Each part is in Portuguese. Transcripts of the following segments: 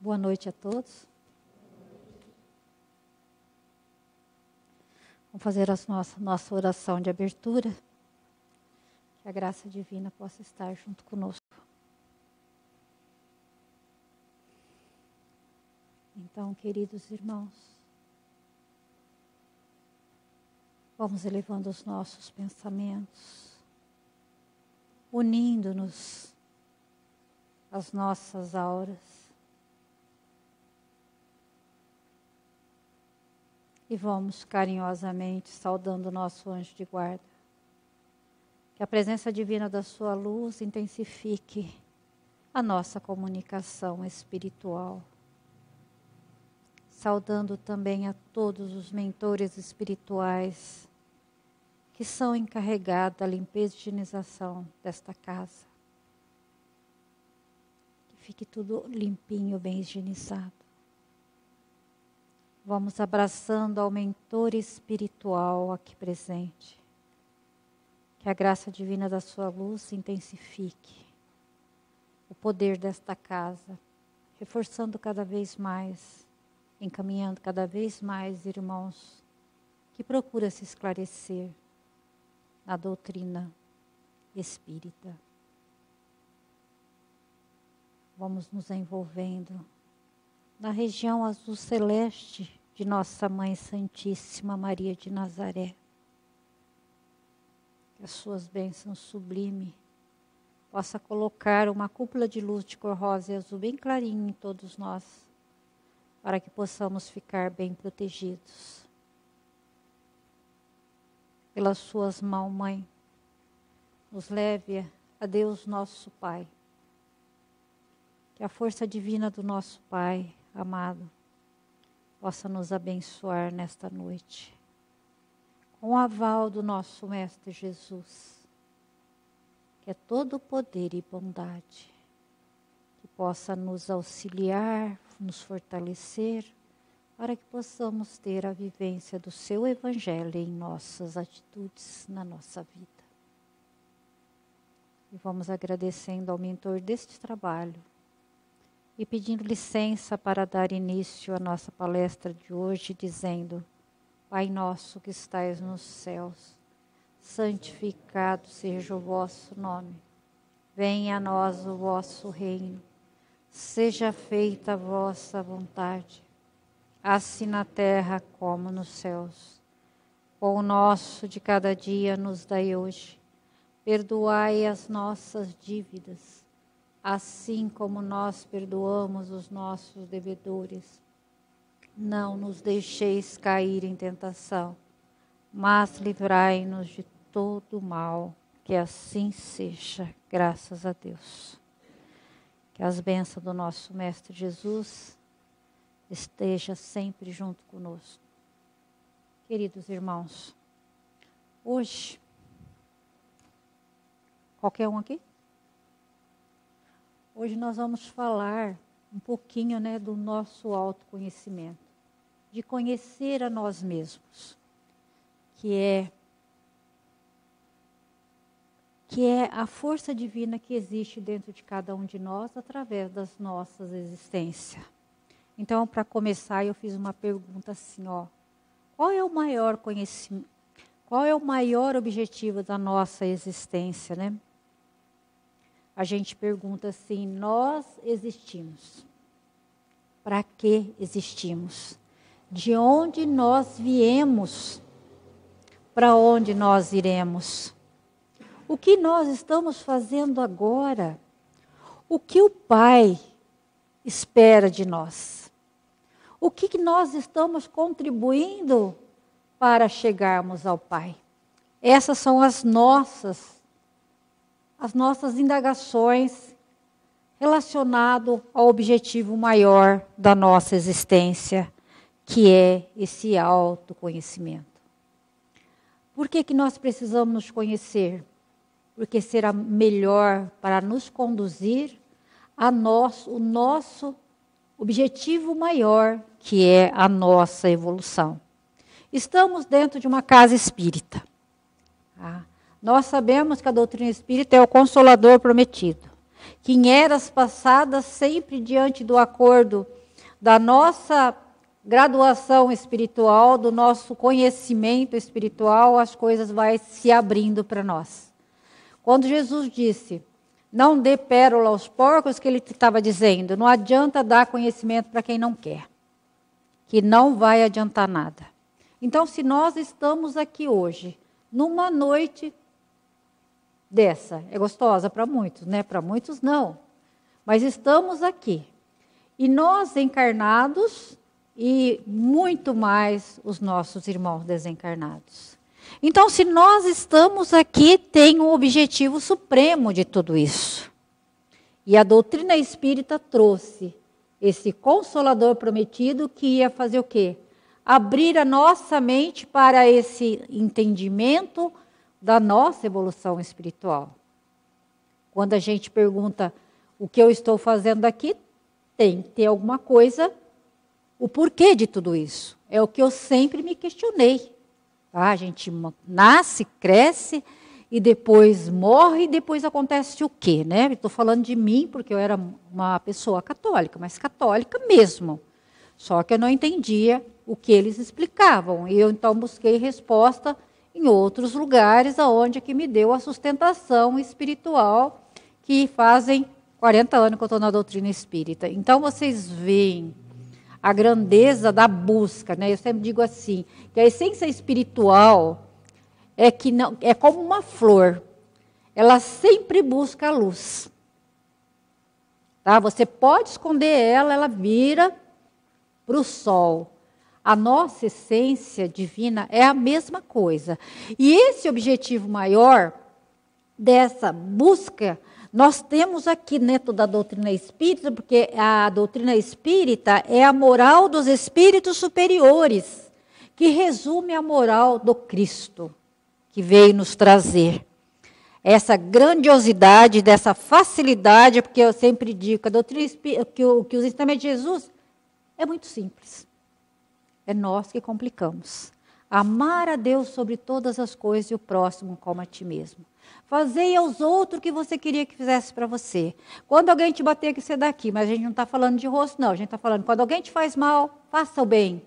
Boa noite a todos. Vamos fazer a nossa oração de abertura. Que a graça divina possa estar junto conosco. Então, queridos irmãos, vamos elevando os nossos pensamentos, unindo-nos às nossas auras. E vamos carinhosamente saudando o nosso anjo de guarda. Que a presença divina da sua luz intensifique a nossa comunicação espiritual. Saudando também a todos os mentores espirituais que são encarregados da limpeza e higienização desta casa. Que fique tudo limpinho, bem higienizado. Vamos abraçando ao mentor espiritual aqui presente. Que a graça divina da sua luz intensifique o poder desta casa, reforçando cada vez mais, encaminhando cada vez mais irmãos que procuram se esclarecer na doutrina espírita. Vamos nos envolvendo na região azul celeste de Nossa Mãe Santíssima Maria de Nazaré. Que as suas bênçãos sublimes possa colocar uma cúpula de luz de cor rosa e azul bem clarinho em todos nós, para que possamos ficar bem protegidos. Pelas suas mãos, Mãe, nos leve a Deus nosso Pai. Que a força divina do nosso Pai amado possa nos abençoar nesta noite. Com o aval do nosso Mestre Jesus, que é todo poder e bondade, que possa nos auxiliar, nos fortalecer, para que possamos ter a vivência do seu Evangelho em nossas atitudes, na nossa vida. E vamos agradecendo ao mentor deste trabalho, e pedindo licença para dar início à nossa palestra de hoje, dizendo: Pai nosso que estais nos céus, santificado seja o vosso nome. Venha a nós o vosso reino. Seja feita a vossa vontade, assim na terra como nos céus. Pão nosso de cada dia nos dai hoje. Perdoai as nossas dívidas, assim como nós perdoamos os nossos devedores. Não nos deixeis cair em tentação, mas livrai-nos de todo o mal. Que assim seja, graças a Deus. Que as bênçãos do nosso Mestre Jesus esteja sempre junto conosco. Queridos irmãos, hoje, qualquer um aqui? Hoje nós vamos falar um pouquinho, do nosso autoconhecimento, de conhecer a nós mesmos, que é a força divina que existe dentro de cada um de nós através das nossas existências. Então, para começar, eu fiz uma pergunta assim, qual é o maior conhecimento, qual é o maior objetivo da nossa existência, A gente pergunta assim: nós existimos. Para que existimos? De onde nós viemos? Para onde nós iremos? O que nós estamos fazendo agora? O que o Pai espera de nós? O que nós estamos contribuindo para chegarmos ao Pai? Essas são as nossas indagações relacionadas ao objetivo maior da nossa existência, que é esse autoconhecimento. Por que nós precisamos nos conhecer? Porque será melhor para nos conduzir o nosso objetivo maior, que é a nossa evolução. Estamos dentro de uma casa espírita. Nós sabemos que a doutrina espírita é o consolador prometido. que em eras passadas, sempre diante do acordo da nossa graduação espiritual, do nosso conhecimento espiritual, as coisas vão se abrindo para nós. Quando Jesus disse, não dê pérola aos porcos, que ele estava dizendo, não adianta dar conhecimento para quem não quer, que não vai adiantar nada. Então, se nós estamos aqui hoje, numa noite dessa, é gostosa para muitos, né? Para muitos não, mas estamos aqui. E nós encarnados e muito mais os nossos irmãos desencarnados. Então, se nós estamos aqui, tem um objetivo supremo de tudo isso. E a doutrina espírita trouxe esse consolador prometido que ia fazer o quê? Abrir a nossa mente para esse entendimento da nossa evolução espiritual. Quando a gente pergunta o que eu estou fazendo aqui, tem que ter alguma coisa, o porquê de tudo isso. É o que eu sempre me questionei. A gente nasce, cresce e depois morre e depois acontece o quê, né? Estou falando de mim porque eu era uma pessoa católica, mas católica mesmo. Só que eu não entendia o que eles explicavam. E eu então busquei resposta em outros lugares, aonde que me deu a sustentação espiritual, que fazem 40 anos que eu estou na doutrina espírita. Então vocês veem a grandeza da busca, né? Eu sempre digo assim, que a essência espiritual é que não, é como uma flor, ela sempre busca a luz. Tá? Você pode esconder ela, ela vira para o sol. A nossa essência divina é a mesma coisa. E esse objetivo maior dessa busca, nós temos aqui dentro da doutrina espírita, porque a doutrina espírita é a moral dos espíritos superiores, que resume a moral do Cristo, que veio nos trazer. Essa grandiosidade, dessa facilidade, porque eu sempre digo que a doutrina espírita, que os ensinamentos de Jesus é muito simples. É nós que complicamos. Amar a Deus sobre todas as coisas e o próximo como a ti mesmo. Fazei aos outros o que você queria que fizesse para você. Quando alguém te bater, que você dá aqui, mas a gente não está falando de rosto, não. A gente está falando, quando alguém te faz mal, faça o bem.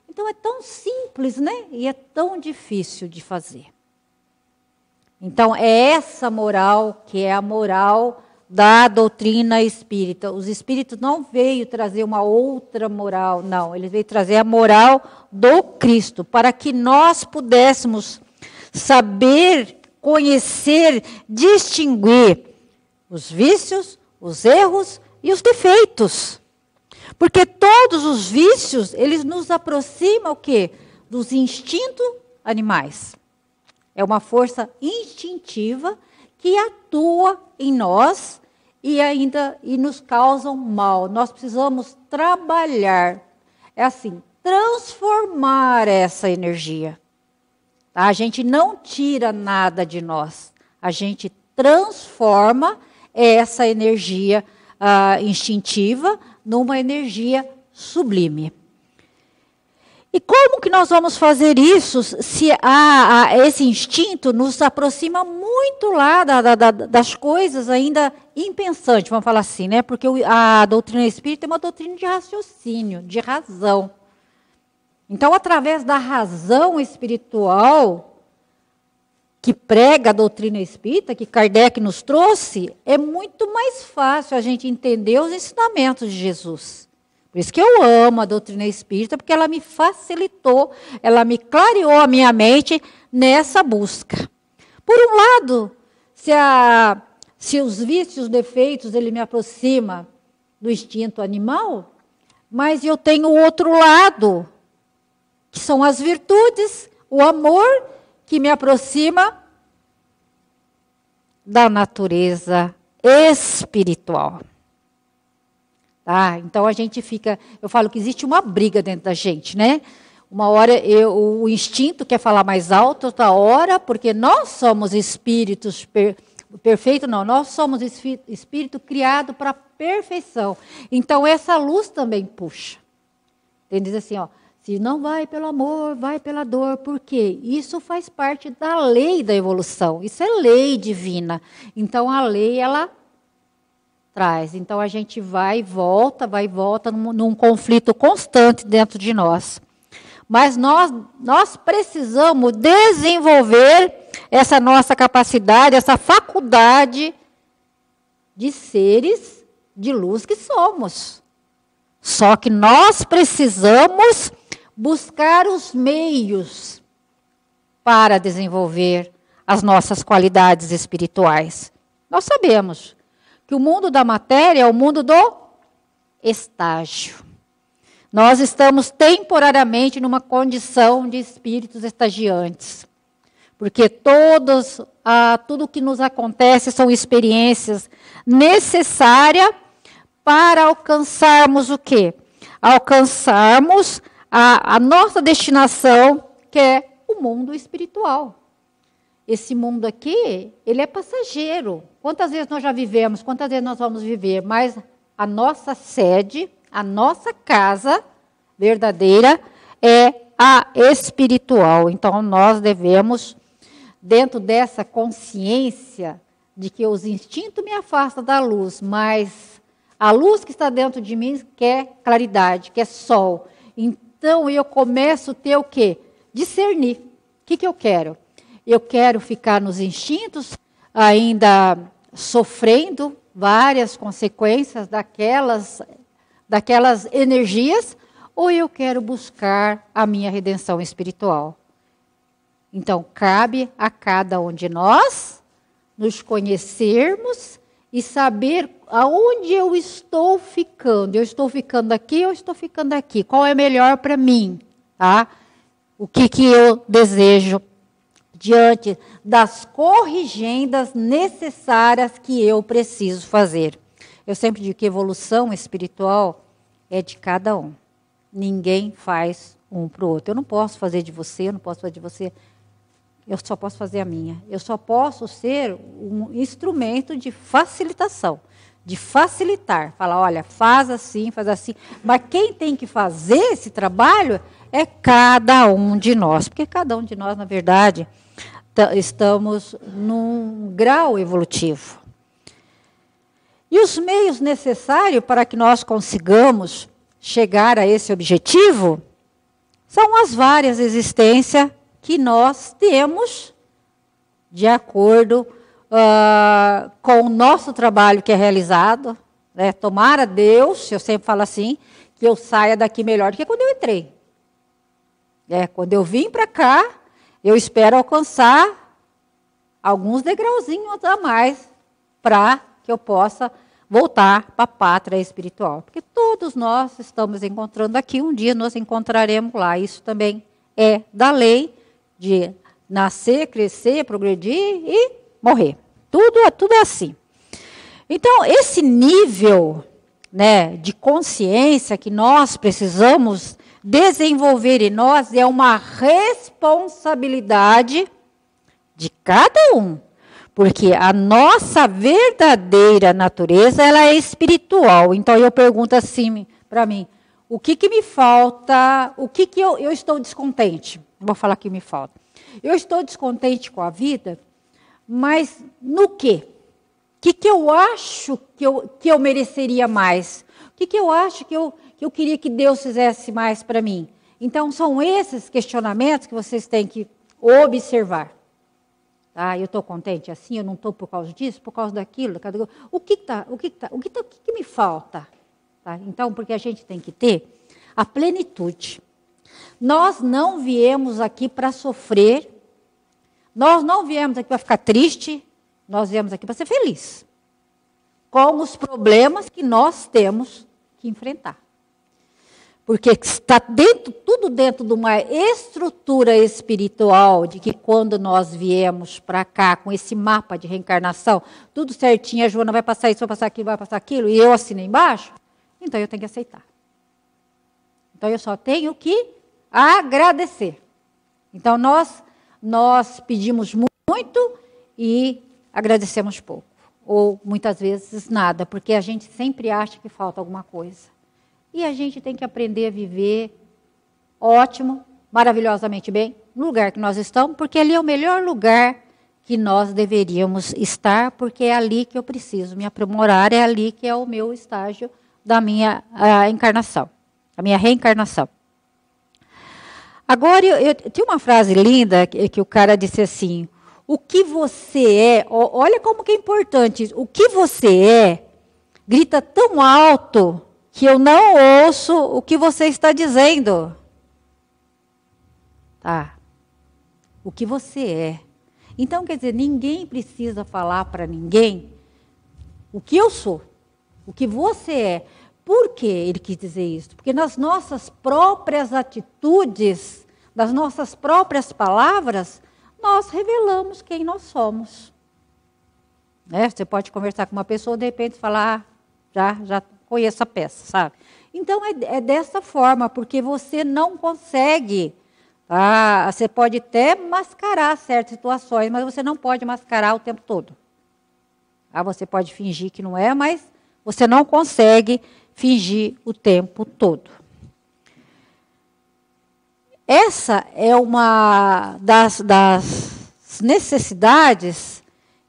Então é tão simples, né? E é tão difícil de fazer. Então é essa moral que é a moral da doutrina espírita. Os espíritos não veio trazer uma outra moral, não. Eles veio trazer a moral do Cristo, para que nós pudéssemos saber, conhecer, distinguir os vícios, os erros e os defeitos. Porque todos os vícios, eles nos aproximam o quê? Dos instintos animais. É uma força instintiva que atua em nós e nos causam mal. Nós precisamos trabalhar, é assim, transformar essa energia. Tá? A gente não tira nada de nós, a gente transforma essa energia instintiva numa energia sublime. E como que nós vamos fazer isso se esse instinto nos aproxima muito lá das coisas ainda impensantes, vamos falar assim, né? Porque a doutrina espírita é uma doutrina de raciocínio, de razão. Então, através da razão espiritual que prega a doutrina espírita, que Kardec nos trouxe, é muito mais fácil a gente entender os ensinamentos de Jesus. Por isso que eu amo a doutrina espírita, porque ela me facilitou, ela me clareou a minha mente nessa busca. Por um lado, se os vícios, os defeitos, ele me aproxima do instinto animal, mas eu tenho o outro lado, que são as virtudes, o amor, que me aproxima da natureza espiritual. Tá? Então a gente fica, eu falo que existe uma briga dentro da gente, né? Uma hora o instinto quer falar mais alto, outra hora, porque nós somos espíritos perfeitos, não, nós somos espírito criado para a perfeição. Então essa luz também puxa. Ele diz assim, ó, se não vai pelo amor, vai pela dor. Por quê? Isso faz parte da lei da evolução. Isso é lei divina. Então a lei, ela traz. Então, a gente vai e volta num conflito constante dentro de nós. Mas nós precisamos desenvolver essa nossa capacidade, essa faculdade de seres de luz que somos. Só que nós precisamos buscar os meios para desenvolver as nossas qualidades espirituais. Nós sabemos que o mundo da matéria é o mundo do estágio. Nós estamos temporariamente numa condição de espíritos estagiantes. Porque tudo que nos acontece são experiências necessárias para alcançarmos o quê? Alcançarmos a nossa destinação, que é o mundo espiritual. Esse mundo aqui, ele é passageiro. Quantas vezes nós já vivemos, quantas vezes nós vamos viver, mas a nossa sede, a nossa casa verdadeira é a espiritual. Então, nós devemos, dentro dessa consciência de que os instintos me afastam da luz, mas a luz que está dentro de mim quer claridade, quer sol. Então, eu começo a ter o quê? Discernir. O que eu quero? Eu quero ficar nos instintos, ainda sofrendo várias consequências daquelas energias, ou eu quero buscar a minha redenção espiritual? Então, cabe a cada um de nós nos conhecermos e saber aonde eu estou ficando. Eu estou ficando aqui ou estou ficando aqui? Qual é melhor para mim? Tá? O que eu desejo diante das corrigendas necessárias que eu preciso fazer. Eu sempre digo que evolução espiritual é de cada um. Ninguém faz um para o outro. Eu não posso fazer de você, eu não posso fazer de você. Eu só posso fazer a minha. Eu só posso ser um instrumento de facilitação, de facilitar. Falar, olha, faz assim, faz assim. Mas quem tem que fazer esse trabalho é cada um de nós. Porque cada um de nós, na verdade, estamos num grau evolutivo. E os meios necessários para que nós consigamos chegar a esse objetivo são as várias existências que nós temos de acordo com o nosso trabalho que é realizado. Né? Tomara Deus, eu sempre falo assim, que eu saia daqui melhor do que quando eu entrei. Quando eu vim para cá, eu espero alcançar alguns degrauzinhos a mais para que eu possa voltar para a pátria espiritual. Porque todos nós estamos encontrando aqui, um dia nós encontraremos lá. Isso também é da lei de nascer, crescer, progredir e morrer. Tudo é assim. Então, esse nível, né, de consciência que nós precisamos desenvolver em nós é uma responsabilidade de cada um. Porque a nossa verdadeira natureza, ela é espiritual. Então, eu pergunto assim para mim, o que me falta, o que eu estou descontente? Vou falar que me falta. Eu estou descontente com a vida, mas no quê? O que eu acho que eu mereceria mais? O que eu acho que eu queria que Deus fizesse mais para mim? Então, são esses questionamentos que vocês têm que observar. Tá? Eu estou contente assim, eu não estou por causa disso, por causa daquilo. O que me falta? Tá? Então, porque a gente tem que ter a plenitude. Nós não viemos aqui para sofrer, nós não viemos aqui para ficar triste, nós viemos aqui para ser feliz. Com os problemas que nós temos que enfrentar. Porque está tudo dentro de uma estrutura espiritual, de que quando nós viemos para cá, com esse mapa de reencarnação, tudo certinho, a Joana vai passar isso, vai passar aquilo, vai passar aquilo, e eu assinei embaixo, então eu tenho que aceitar. Então eu só tenho que agradecer. Então nós pedimos muito e agradecemos pouco. Ou muitas vezes nada, porque a gente sempre acha que falta alguma coisa. E a gente tem que aprender a viver ótimo, maravilhosamente bem, no lugar que nós estamos, porque ali é o melhor lugar que nós deveríamos estar, porque é ali que eu preciso me aprimorar, é ali que é o meu estágio da minha encarnação, a minha reencarnação. Agora, eu tinha uma frase linda que o cara disse assim, o que você é, olha como que é importante isso, o que você é, grita tão alto que eu não ouço o que você está dizendo. Tá? O que você é. Então, quer dizer, ninguém precisa falar para ninguém o que eu sou, o que você é. Por que ele quis dizer isso? Porque nas nossas próprias atitudes, nas nossas próprias palavras, nós revelamos quem nós somos. Né? Você pode conversar com uma pessoa, de repente falar, já conheço a peça, sabe? Então, é dessa forma, porque você não consegue. Você pode até mascarar certas situações, mas você não pode mascarar o tempo todo. Você pode fingir que não é, mas você não consegue fingir o tempo todo. Essa é uma das necessidades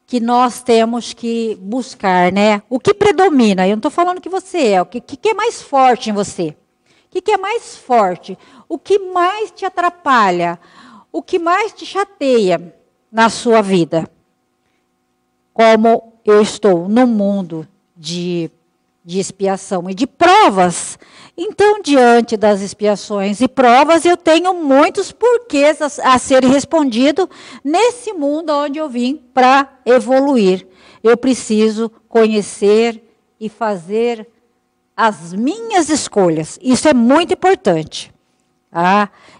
que nós temos que buscar, né? O que predomina? Eu não estou falando que você é, o que é mais forte em você? O que é mais forte? O que mais te atrapalha? O que mais te chateia na sua vida? Como eu estou no mundo de expiação e de provas, então, diante das expiações e provas, eu tenho muitos porquês a serem respondidos nesse mundo onde eu vim para evoluir. Eu preciso conhecer e fazer as minhas escolhas. Isso é muito importante.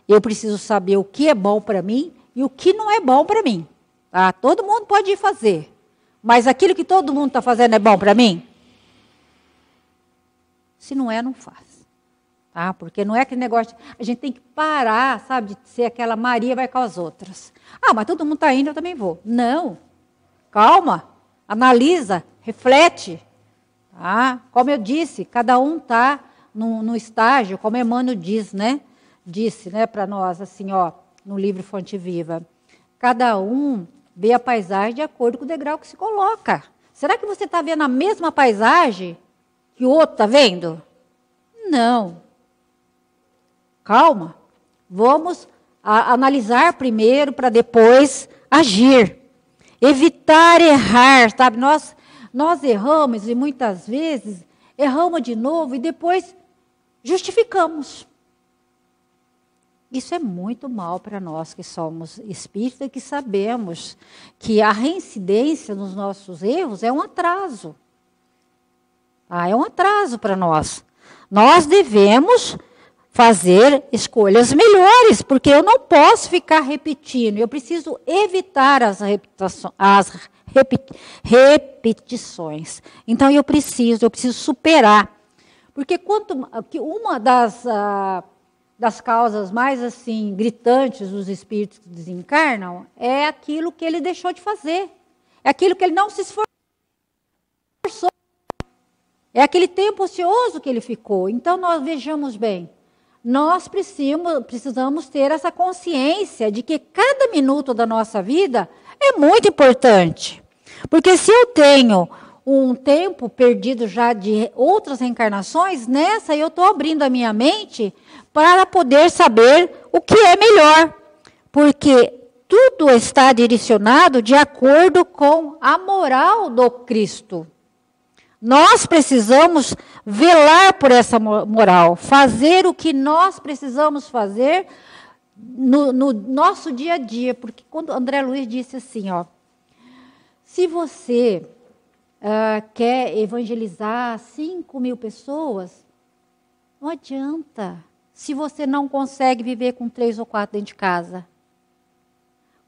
Eu preciso saber o que é bom para mim e o que não é bom para mim. Todo mundo pode ir fazer, mas aquilo que todo mundo está fazendo é bom para mim? Se não é, não faz. Porque não é aquele negócio, a gente tem que parar, sabe, de ser aquela Maria vai com as outras. Mas todo mundo está indo, eu também vou. Não. Calma, analisa, reflete. Como eu disse, cada um está no estágio, como Emmanuel disse, né, para nós, assim, no livro Fonte Viva. Cada um vê a paisagem de acordo com o degrau que se coloca. Será que você está vendo a mesma paisagem que o outro está vendo? Não. Calma. Vamos analisar primeiro para depois agir. Evitar errar, sabe? Nós erramos e muitas vezes erramos de novo e depois justificamos. Isso é muito mal para nós que somos espíritas e que sabemos que a reincidência nos nossos erros é um atraso. É um atraso para nós. Nós devemos fazer escolhas melhores, porque eu não posso ficar repetindo. Eu preciso evitar as repetições. Então, eu preciso superar. Porque uma das causas mais assim gritantes dos espíritos que desencarnam é aquilo que ele deixou de fazer. É aquilo que ele não se esforçou. É aquele tempo ocioso que ele ficou. Então, nós vejamos bem, nós precisamos ter essa consciência de que cada minuto da nossa vida é muito importante. Porque se eu tenho um tempo perdido já de outras reencarnações, nessa eu estou abrindo a minha mente para poder saber o que é melhor. Porque tudo está direcionado de acordo com a moral do Cristo. Nós precisamos velar por essa moral, fazer o que nós precisamos fazer no nosso dia a dia. Porque quando André Luiz disse assim, se você quer evangelizar 5.000 pessoas, não adianta se você não consegue viver com 3 ou 4 dentro de casa.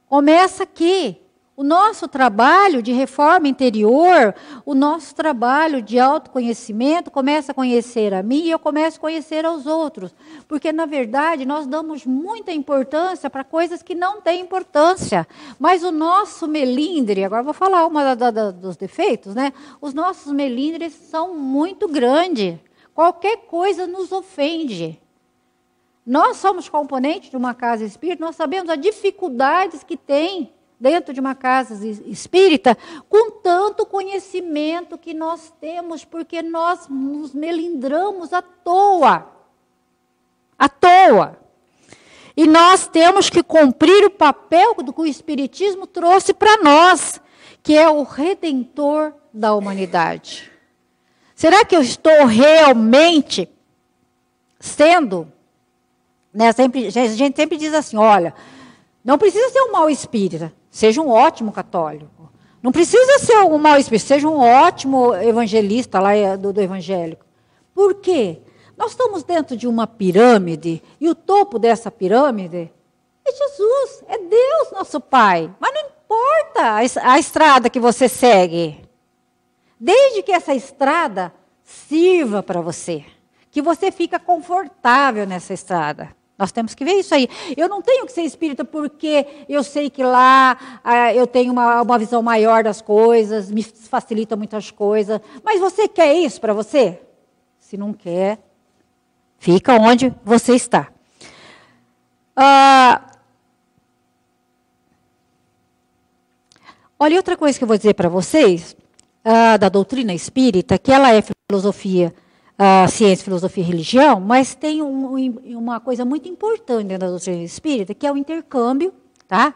Começa aqui. O nosso trabalho de reforma interior, o nosso trabalho de autoconhecimento começa a conhecer a mim e eu começo a conhecer aos outros. Porque, na verdade, nós damos muita importância para coisas que não têm importância. Mas o nosso melindre, agora vou falar uma dos defeitos, né? Os nossos melindres são muito grandes. Qualquer coisa nos ofende. Nós somos componentes de uma casa espírita, nós sabemos as dificuldades que tem dentro de uma casa espírita com tanto conhecimento que nós temos, porque nós nos melindramos à toa. À toa. E nós temos que cumprir o papel que o Espiritismo trouxe para nós, que é o redentor da humanidade. Será que eu estou realmente sendo... Né, a gente sempre diz assim, olha, não precisa ser um mau espírita, seja um ótimo católico. Não precisa ser um mau espírita, seja um ótimo evangelista lá do evangélico. Por quê? Nós estamos dentro de uma pirâmide, e o topo dessa pirâmide é Jesus, é Deus, nosso Pai. Mas não importa a estrada que você segue, desde que essa estrada sirva para você, que você fica confortável nessa estrada. Nós temos que ver isso aí. Eu não tenho que ser espírita porque eu sei que lá eu tenho uma visão maior das coisas, me facilita muitas coisas. Mas você quer isso para você? Se não quer, fica onde você está. Olha, outra coisa que eu vou dizer para vocês, da doutrina espírita, que ela é filosofia, ciência, filosofia e religião, mas tem uma coisa muito importante dentro da doutrina espírita, que é o intercâmbio, tá?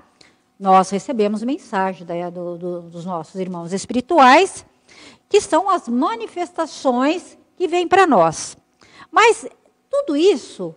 Nós recebemos mensagem dos nossos irmãos espirituais, que são as manifestações que vêm para nós. Mas tudo isso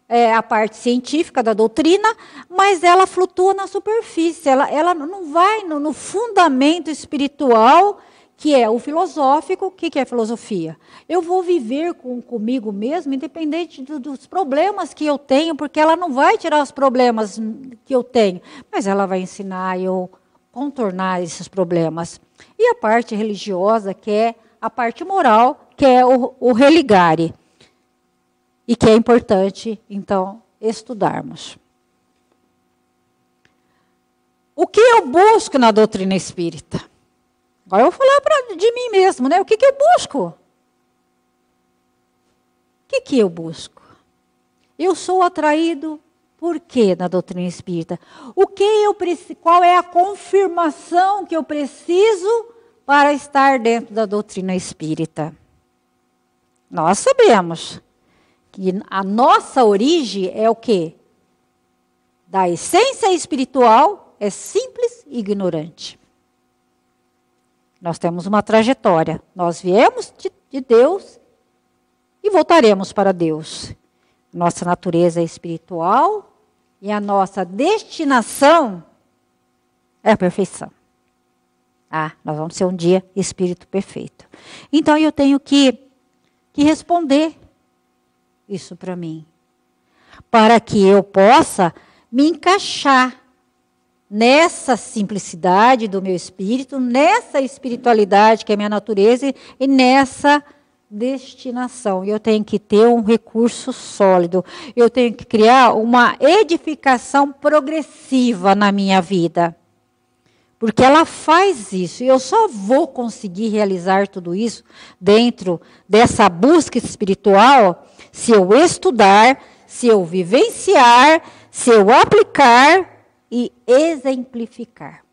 é a parte científica da doutrina, mas ela flutua na superfície, ela não vai no fundamento espiritual, que é o filosófico. O que é filosofia? Eu vou viver comigo mesmo, independente dos problemas que eu tenho, porque ela não vai tirar os problemas que eu tenho, mas ela vai ensinar eu contornar esses problemas. E a parte religiosa, que é a parte moral, que é o religare, e que é importante, então, estudarmos. O que eu busco na doutrina espírita? Agora eu vou falar de mim mesmo, né? O que eu busco? O que eu busco? Eu sou atraído por quê na doutrina espírita? Qual é a confirmação que eu preciso para estar dentro da doutrina espírita? Nós sabemos que a nossa origem é o quê? Da essência espiritual é simples e ignorante. Nós temos uma trajetória. Nós viemos de Deus e voltaremos para Deus. Nossa natureza é espiritual e a nossa destinação é a perfeição. Nós vamos ser um dia espírito perfeito. Então eu tenho que responder isso para mim, para que eu possa me encaixar nessa simplicidade do meu espírito, nessa espiritualidade que é minha natureza e nessa destinação. Eu tenho que ter um recurso sólido, eu tenho que criar uma edificação progressiva na minha vida. Porque ela faz isso, e eu só vou conseguir realizar tudo isso dentro dessa busca espiritual se eu estudar, se eu vivenciar, se eu aplicar e exemplificar.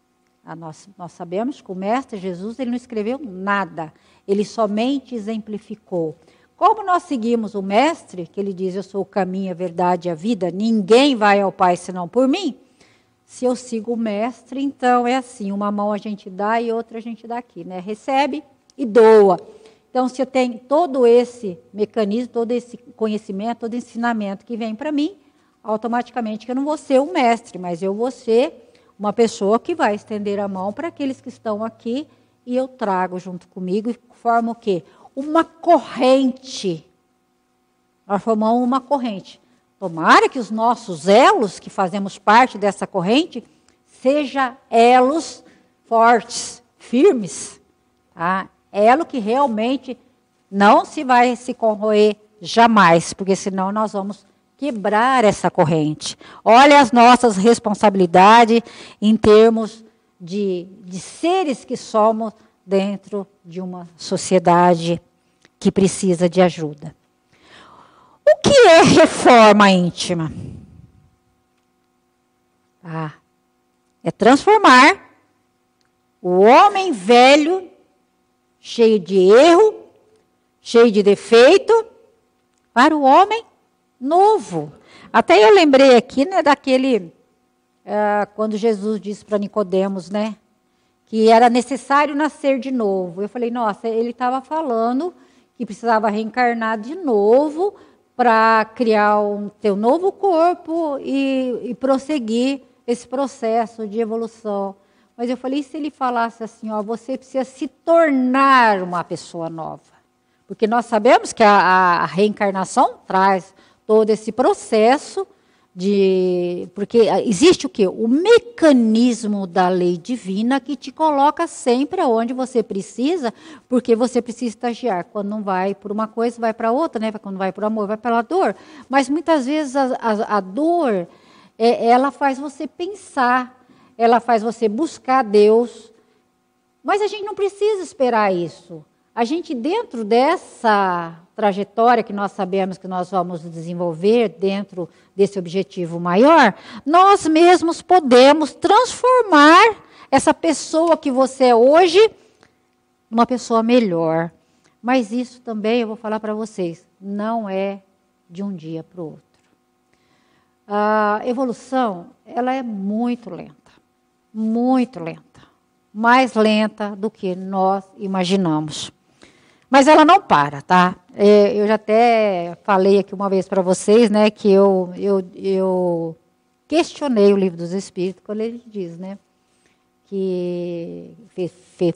Nós sabemos que o Mestre Jesus ele não escreveu nada, ele somente exemplificou. Como nós seguimos o Mestre, que ele diz, eu sou o caminho, a verdade e a vida, ninguém vai ao Pai senão por mim. Se eu sigo o Mestre, então é assim, uma mão a gente dá e outra a gente dá aqui, né? Recebe e doa. Então, se eu tenho todo esse mecanismo, todo esse conhecimento, todo esse ensinamento que vem para mim, automaticamente que eu não vou ser um mestre, mas eu vou ser uma pessoa que vai estender a mão para aqueles que estão aqui e eu trago junto comigo e formo o quê? Uma corrente. Nós formamos uma corrente. Tomara que os nossos elos, que fazemos parte dessa corrente, sejam elos fortes, firmes. Tá? Elo que realmente não vai se corroer jamais, porque senão nós vamos quebrar essa corrente. Olha as nossas responsabilidades em termos de seres que somos dentro de uma sociedade que precisa de ajuda. O que é reforma íntima? É transformar o homem velho, cheio de erro, cheio de defeito, para o homem novo. Até eu lembrei aqui, né, daquele, quando Jesus disse para Nicodemos, né, que era necessário nascer de novo. Eu falei, nossa, ele estava falando que precisava reencarnar de novo para criar ter um novo corpo e prosseguir esse processo de evolução. Mas eu falei, e se ele falasse assim, ó, você precisa se tornar uma pessoa nova? Porque nós sabemos que a reencarnação traz todo esse processo porque existe o quê? O mecanismo da lei divina que te coloca sempre onde você precisa, porque você precisa estagiar. Quando não vai por uma coisa, vai para outra, né? Quando vai para o amor, vai pela dor. Mas muitas vezes a dor, ela faz você pensar, ela faz você buscar Deus. Mas a gente não precisa esperar isso. A gente, dentro dessa trajetória que nós sabemos que nós vamos desenvolver, dentro desse objetivo maior, nós mesmos podemos transformar essa pessoa que você é hoje numa pessoa melhor. Mas isso também, eu vou falar para vocês, não é de um dia para o outro. A evolução, ela é muito lenta, mais lenta do que nós imaginamos. Mas ela não para, tá? Eu já até falei aqui uma vez para vocês, né, que eu questionei o Livro dos Espíritos quando ele diz, né, que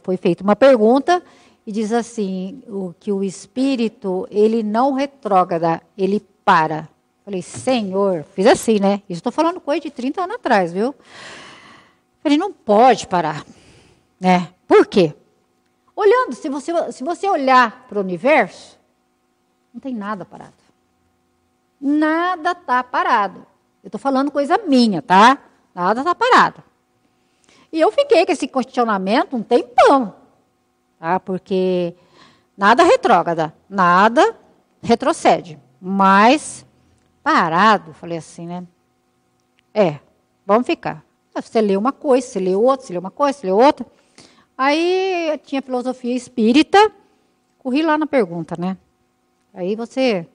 foi feita uma pergunta e diz assim, que o espírito, ele não retrógrada, ele para. Falei, Senhor, fiz assim, né? Isso estou falando coisa de 30 anos atrás, viu? Falei, não pode parar, né? Por quê? Olhando, se você olhar para o universo, não tem nada parado. Nada está parado. Eu estou falando coisa minha, tá? Nada está parado. E eu fiquei com esse questionamento um tempão, tá? Porque nada retrógrada, nada retrocede. Mas parado, falei assim, né? Vamos ficar. Você lê uma coisa, você lê outra, você lê uma coisa, você lê outra. Aí eu tinha filosofia espírita, corri lá na pergunta, né? Aí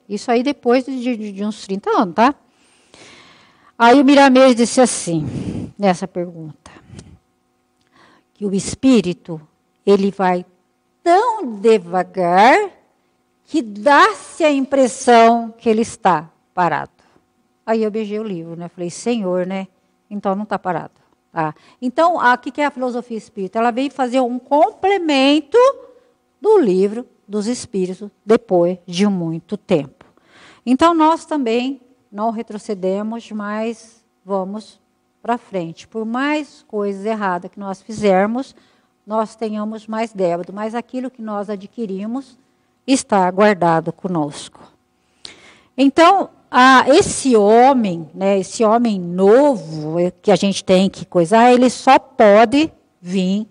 isso aí depois de uns 30 anos, tá? Aí o Miramês disse assim, nessa pergunta, que o espírito, ele vai tão devagar que dá-se a impressão que ele está parado. Aí eu beijei o livro, né? Falei, Senhor, né? Então não está parado. Tá? Então, o que é a filosofia espírita? Ela veio fazer um complemento do livro dos Espíritos depois de muito tempo. Então, nós também não retrocedemos, mas vamos para frente. Por mais coisas erradas que nós fizermos, nós tenhamos mais débito, mas aquilo que nós adquirimos está guardado conosco. Então, esse homem, né, esse homem novo que a gente tem que coisar, ele só pode vir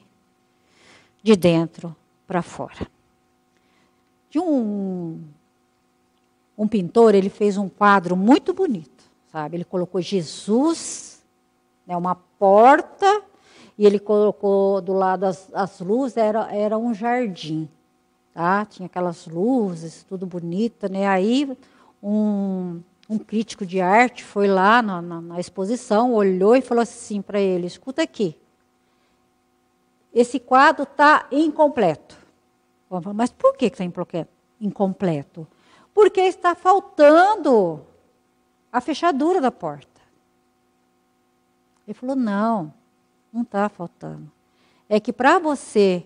de dentro para fora. De um pintor, ele fez um quadro muito bonito, sabe? Ele colocou Jesus, né, uma porta, e ele colocou do lado as luzes, era um jardim, tá? Tinha aquelas luzes, tudo bonito, né? Aí um crítico de arte foi lá na exposição, olhou e falou assim para ele, escuta aqui, esse quadro está incompleto. Vamos falar, mas por que está incompleto? Porque está faltando a fechadura da porta. Ele falou, não está faltando. É que para você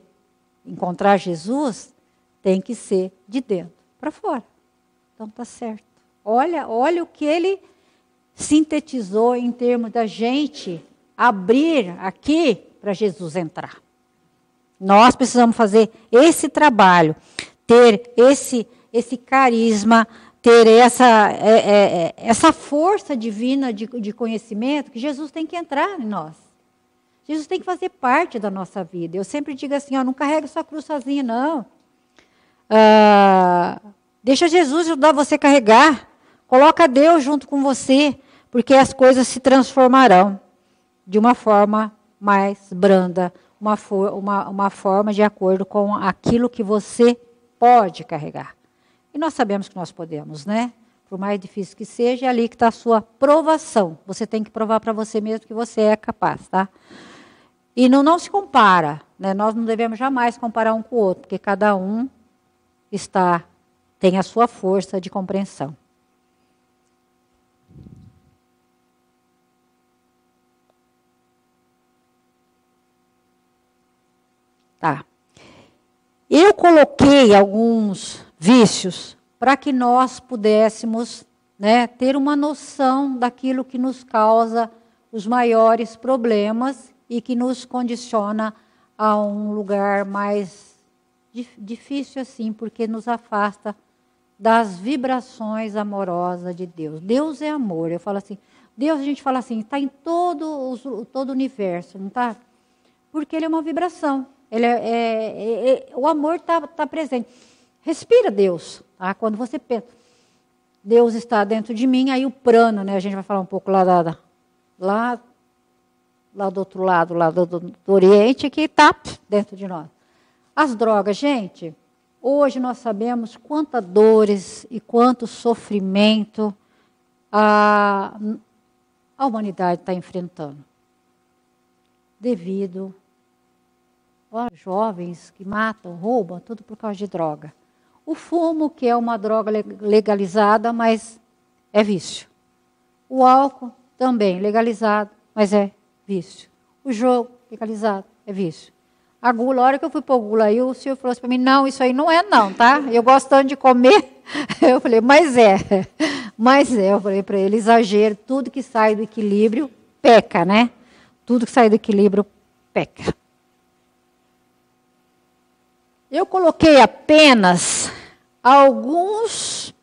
encontrar Jesus, tem que ser de dentro para fora. Então está certo. Olha o que ele sintetizou em termos da gente abrir aqui para Jesus entrar. Nós precisamos fazer esse trabalho, ter esse carisma, ter essa força divina de conhecimento que Jesus tem que entrar em nós. Jesus tem que fazer parte da nossa vida. Eu sempre digo assim, não carrega sua cruz sozinho, não. Deixa Jesus ajudar você a carregar. Coloca Deus junto com você, porque as coisas se transformarão de uma forma mais branda, uma forma de acordo com aquilo que você pode carregar. E nós sabemos que nós podemos, né? Por mais difícil que seja, é ali que está a sua provação. Você tem que provar para você mesmo que você é capaz, tá? E não se compara, né? Nós não devemos jamais comparar um com o outro, porque cada um tem a sua força de compreensão. Tá. Eu coloquei alguns vícios para que nós pudéssemos, né, ter uma noção daquilo que nos causa os maiores problemas e que nos condiciona a um lugar mais difícil assim, porque nos afasta das vibrações amorosas de Deus. Deus é amor. Eu falo assim, Deus, a gente fala assim, está em todo o universo, não está? Porque ele é uma vibração. O amor está presente. Respira Deus. Tá? Quando você pensa, Deus está dentro de mim, aí o prana, né? A gente vai falar um pouco lá do outro lado, lá do Oriente, que está dentro de nós. As drogas, gente, hoje nós sabemos quantas dores e quanto sofrimento a humanidade está enfrentando. Devido jovens que matam, roubam, tudo por causa de droga. O fumo, que é uma droga legalizada, mas é vício. O álcool, também legalizado, mas é vício. O jogo, legalizado, é vício. A gula, a hora que eu fui pôr gula aí, o senhor falou assim para mim, não, isso aí não é não, tá? Eu gosto tanto de comer. Eu falei, mas é. Eu falei para ele, exagero, tudo que sai do equilíbrio, peca, né? Tudo que sai do equilíbrio, peca. Eu coloquei apenas alguns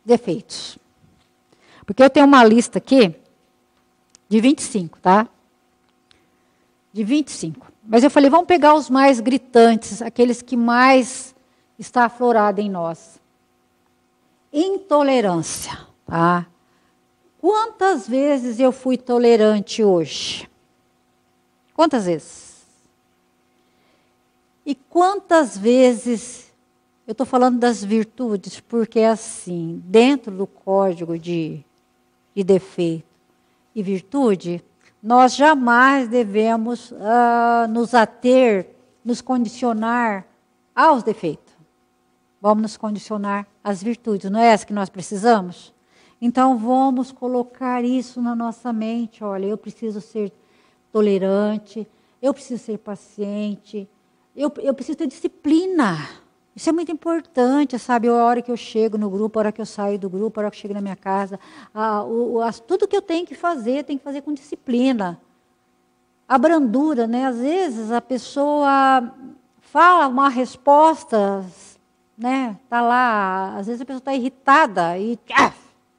defeitos. Porque eu tenho uma lista aqui de 25, tá? De 25. Mas eu falei, vamos pegar os mais gritantes, aqueles que mais está aflorado em nós. Intolerância, tá? Quantas vezes eu fui tolerante hoje? Quantas vezes? E quantas vezes, eu estou falando das virtudes, porque é assim, dentro do código de defeito e virtude, nós jamais devemos nos ater, nos condicionar aos defeitos. Vamos nos condicionar às virtudes, não é essa que nós precisamos? Então, vamos colocar isso na nossa mente. Olha, eu preciso ser tolerante, eu preciso ser paciente, eu preciso ter disciplina. Isso é muito importante, sabe? A hora que eu chego no grupo, a hora que eu saio do grupo, a hora que eu chego na minha casa. Tudo que eu tenho que fazer com disciplina. A brandura, né? Às vezes a pessoa fala uma resposta, né? Tá lá, às vezes a pessoa está irritada e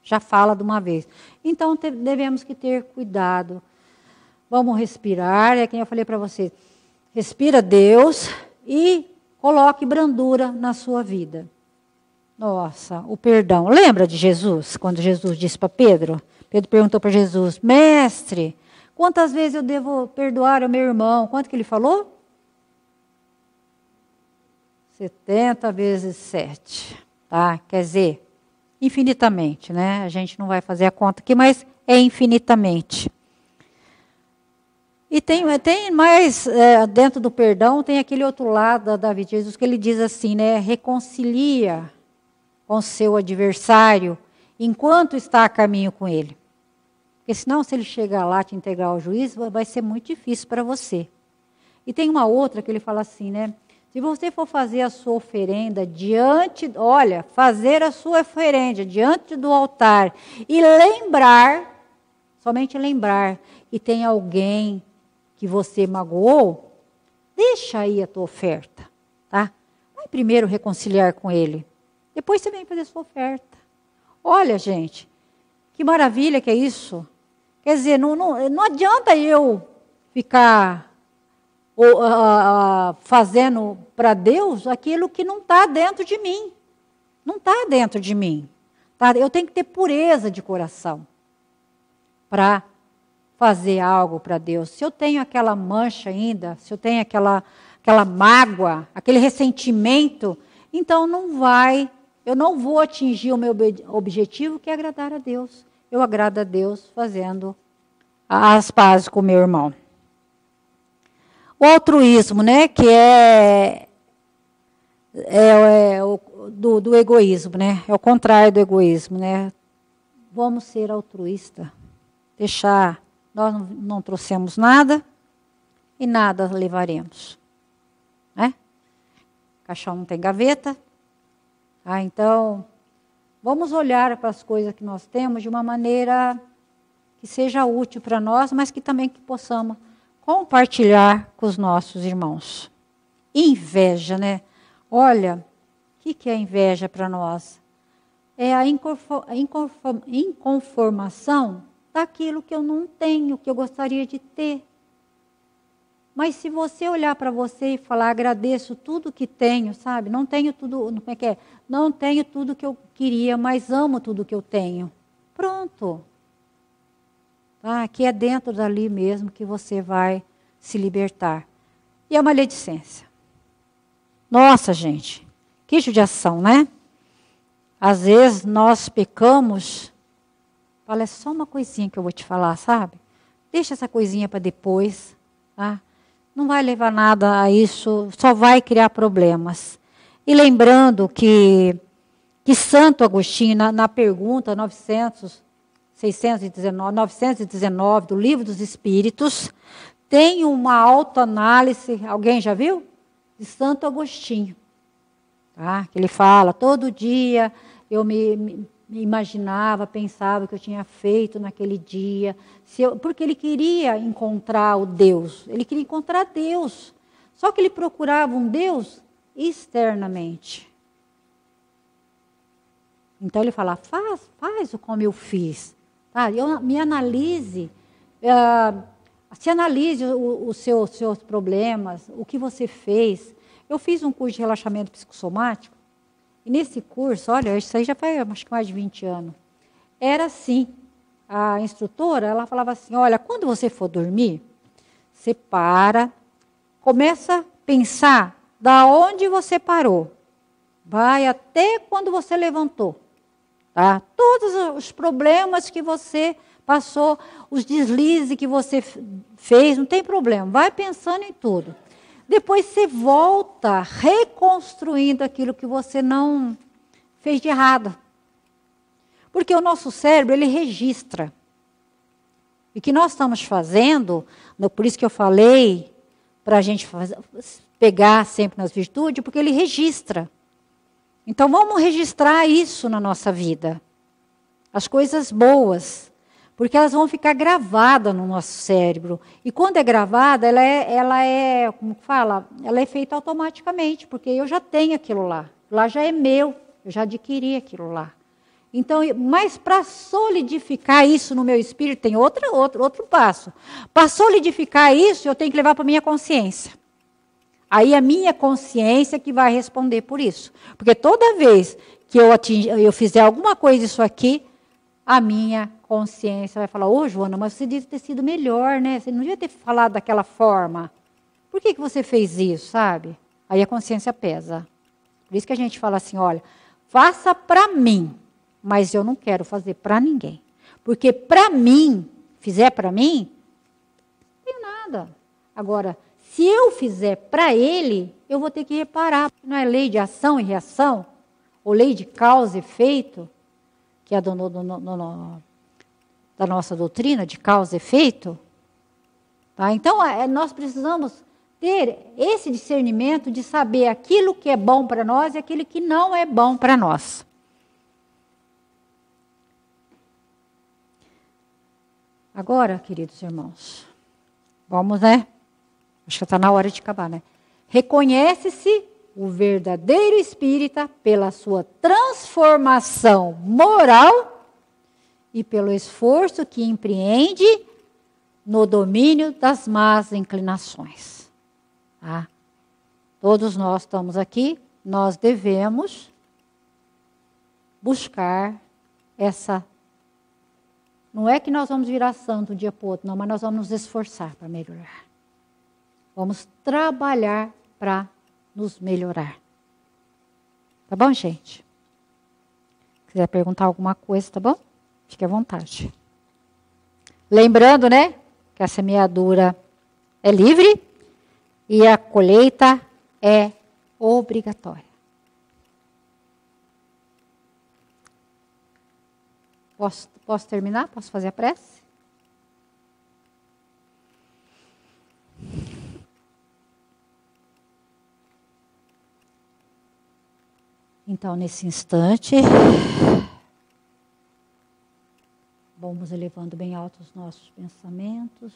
já fala de uma vez. Então devemos que ter cuidado. Vamos respirar, é quem eu falei para você. Respira Deus e coloque brandura na sua vida. Nossa, o perdão. Lembra de Jesus, quando Jesus disse para Pedro? Pedro perguntou para Jesus, mestre, quantas vezes eu devo perdoar o meu irmão? Quanto que ele falou? 70 vezes 7. Tá? Quer dizer, infinitamente, né? A gente não vai fazer a conta aqui, mas é infinitamente. E tem mais, dentro do perdão, tem aquele outro lado da vida de Jesus, que ele diz assim, né? Reconcilia com seu adversário enquanto está a caminho com ele. Porque senão, se ele chegar lá te entregar ao juiz, vai ser muito difícil para você. E tem uma outra que ele fala assim, né? Se você for fazer a sua oferenda fazer a sua oferenda diante do altar e somente lembrar que tem alguém que você magoou, deixa aí a tua oferta, tá? Vai primeiro reconciliar com ele, depois você vem fazer a sua oferta. Olha, gente, que maravilha que é isso. Quer dizer, não adianta eu ficar fazendo para Deus aquilo que não está dentro de mim. Não está dentro de mim. Tá? Eu tenho que ter pureza de coração para fazer algo para Deus, se eu tenho aquela mancha ainda, se eu tenho aquela mágoa, aquele ressentimento, então eu não vou atingir o meu objetivo, que é agradar a Deus. Eu agrado a Deus fazendo as pazes com o meu irmão. O altruísmo, né, que é do egoísmo, né? É o contrário do egoísmo, né? Vamos ser altruístas. Nós não trouxemos nada e nada levaremos, né? Caixão não tem gaveta. Então, vamos olhar para as coisas que nós temos de uma maneira que seja útil para nós, mas que também que possamos compartilhar com os nossos irmãos. Inveja, né? Olha, o que é inveja para nós? É a inconformação daquilo que eu não tenho, que eu gostaria de ter. Mas se você olhar para você e falar, agradeço tudo que tenho, sabe? Não tenho tudo, como é que é? Não tenho tudo que eu queria, mas amo tudo que eu tenho. Pronto. Tá? Que é dentro dali mesmo que você vai se libertar. E a maledicência. Nossa, gente, que judiação, né? Às vezes nós pecamos, fala, é só uma coisinha que eu vou te falar, sabe? Deixa essa coisinha para depois, tá? Não vai levar nada a isso, só vai criar problemas. E lembrando que Santo Agostinho, na pergunta 919 do Livro dos Espíritos, tem uma autoanálise, alguém já viu? De Santo Agostinho. Tá? Que ele fala, todo dia eu me imaginava, pensava o que eu tinha feito naquele dia, porque ele queria encontrar o Deus, ele queria encontrar Deus, só que ele procurava um Deus externamente. Então ele fala, faz como eu fiz, tá? Me analise, se analise os seus problemas, o que você fez. Eu fiz um curso de relaxamento psicossomático, e nesse curso, olha, isso aí já faz acho que mais de 20 anos. Era assim, a instrutora, ela falava assim, olha, quando você for dormir, você começa a pensar da onde você parou, vai até quando você levantou. Tá? Todos os problemas que você passou, os deslizes que você fez, não tem problema, vai pensando em tudo. Depois você volta reconstruindo aquilo que você não fez de errado. Porque o nosso cérebro, ele registra. E o que nós estamos fazendo, por isso que eu falei, para a gente pegar sempre nas virtudes, porque ele registra. Então vamos registrar isso na nossa vida. As coisas boas. Porque elas vão ficar gravadas no nosso cérebro. E quando é gravada, como fala? Ela é feita automaticamente, porque eu já tenho aquilo lá. Lá já é meu, eu já adquiri aquilo lá. Então, mas para solidificar isso no meu espírito, tem outro passo. Para solidificar isso, eu tenho que levar para a minha consciência. Aí a minha consciência que vai responder por isso. Porque toda vez que eu fizer alguma coisa disso aqui, a minha consciência vai falar, ô Joana, mas você devia ter sido melhor, né? Você não devia ter falado daquela forma. Por que você fez isso, sabe? Aí a consciência pesa. Por isso que a gente fala assim, olha, faça para mim, mas eu não quero fazer para ninguém. Porque para mim, fizer para mim, não tenho nada. Agora, se eu fizer para ele, eu vou ter que reparar. Não é lei de ação e reação? Ou lei de causa e efeito? Que é da nossa doutrina de causa e efeito. Tá? Então, nós precisamos ter esse discernimento de saber aquilo que é bom para nós e aquilo que não é bom para nós. Agora, queridos irmãos, vamos, né? Acho que está na hora de acabar, né? Reconhece-se o verdadeiro espírita pela sua transformação moral e pelo esforço que empreende no domínio das más inclinações. Tá? Todos nós estamos aqui, nós devemos buscar essa Não é que nós vamos virar santo de um dia para o outro, não, mas nós vamos nos esforçar para melhorar. Vamos trabalhar para nos melhorar. Tá bom, gente? Se quiser perguntar alguma coisa, tá bom? Fique à vontade. Lembrando, né, que a semeadura é livre e a colheita é obrigatória. Posso terminar? Posso fazer a prece? Então, nesse instante, vamos elevando bem alto os nossos pensamentos,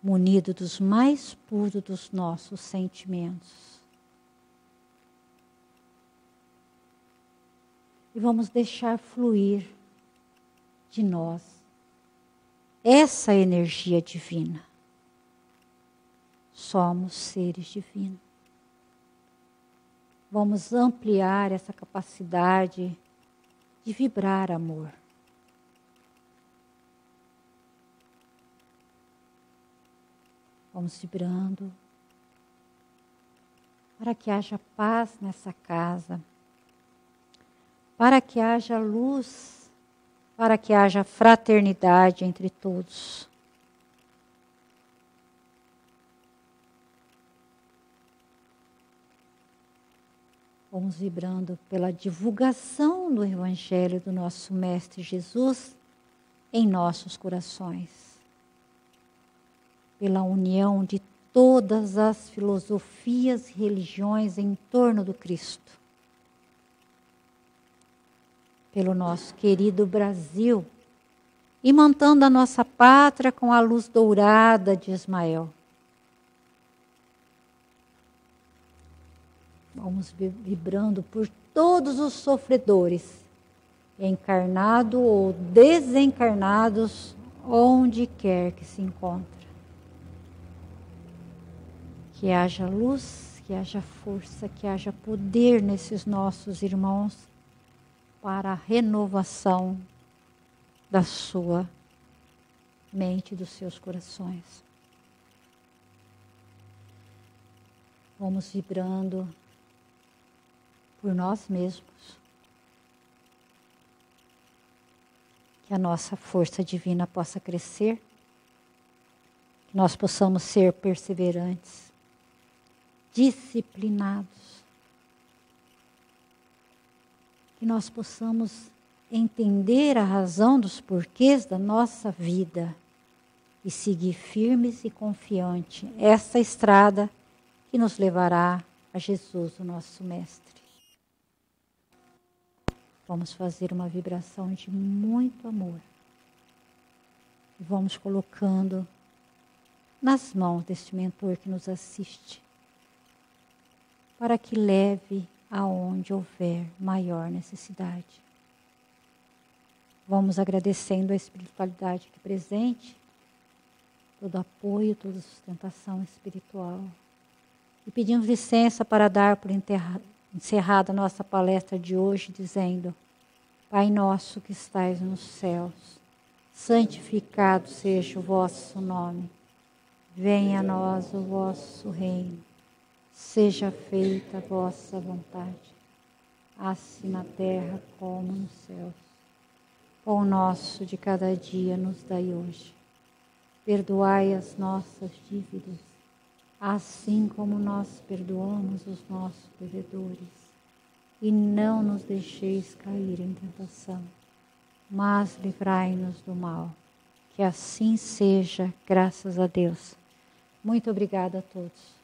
munido dos mais puros dos nossos sentimentos. E vamos deixar fluir de nós essa energia divina. Somos seres divinos. Vamos ampliar essa capacidade de vibrar amor. Vamos vibrando para que haja paz nessa casa, para que haja luz, para que haja fraternidade entre todos. Vamos vibrando pela divulgação do Evangelho do nosso Mestre Jesus em nossos corações. Pela união de todas as filosofias e religiões em torno do Cristo. Pelo nosso querido Brasil, imantando a nossa pátria com a luz dourada de Ismael. Vamos vibrando por todos os sofredores, encarnados ou desencarnados, onde quer que se encontre. Que haja luz, que haja força, que haja poder nesses nossos irmãos para a renovação da sua mente e dos seus corações. Vamos vibrando por nós mesmos. Que a nossa força divina possa crescer. Que nós possamos ser perseverantes, disciplinados. Que nós possamos entender a razão dos porquês da nossa vida e seguir firmes e confiantes essa estrada que nos levará a Jesus, o nosso Mestre. Vamos fazer uma vibração de muito amor. E vamos colocando nas mãos deste mentor que nos assiste, para que leve aonde houver maior necessidade. Vamos agradecendo a espiritualidade aqui presente, todo apoio, toda sustentação espiritual. E pedimos licença para dar por encerrada a nossa palestra de hoje, dizendo: Pai nosso que estais nos céus, santificado seja o vosso nome. Venha a nós o vosso reino. Seja feita a vossa vontade, assim na terra como nos céus. Pão nosso de cada dia nos dai hoje. Perdoai as nossas dívidas, assim como nós perdoamos os nossos devedores. E não nos deixeis cair em tentação, mas livrai-nos do mal. Que assim seja, graças a Deus. Muito obrigada a todos.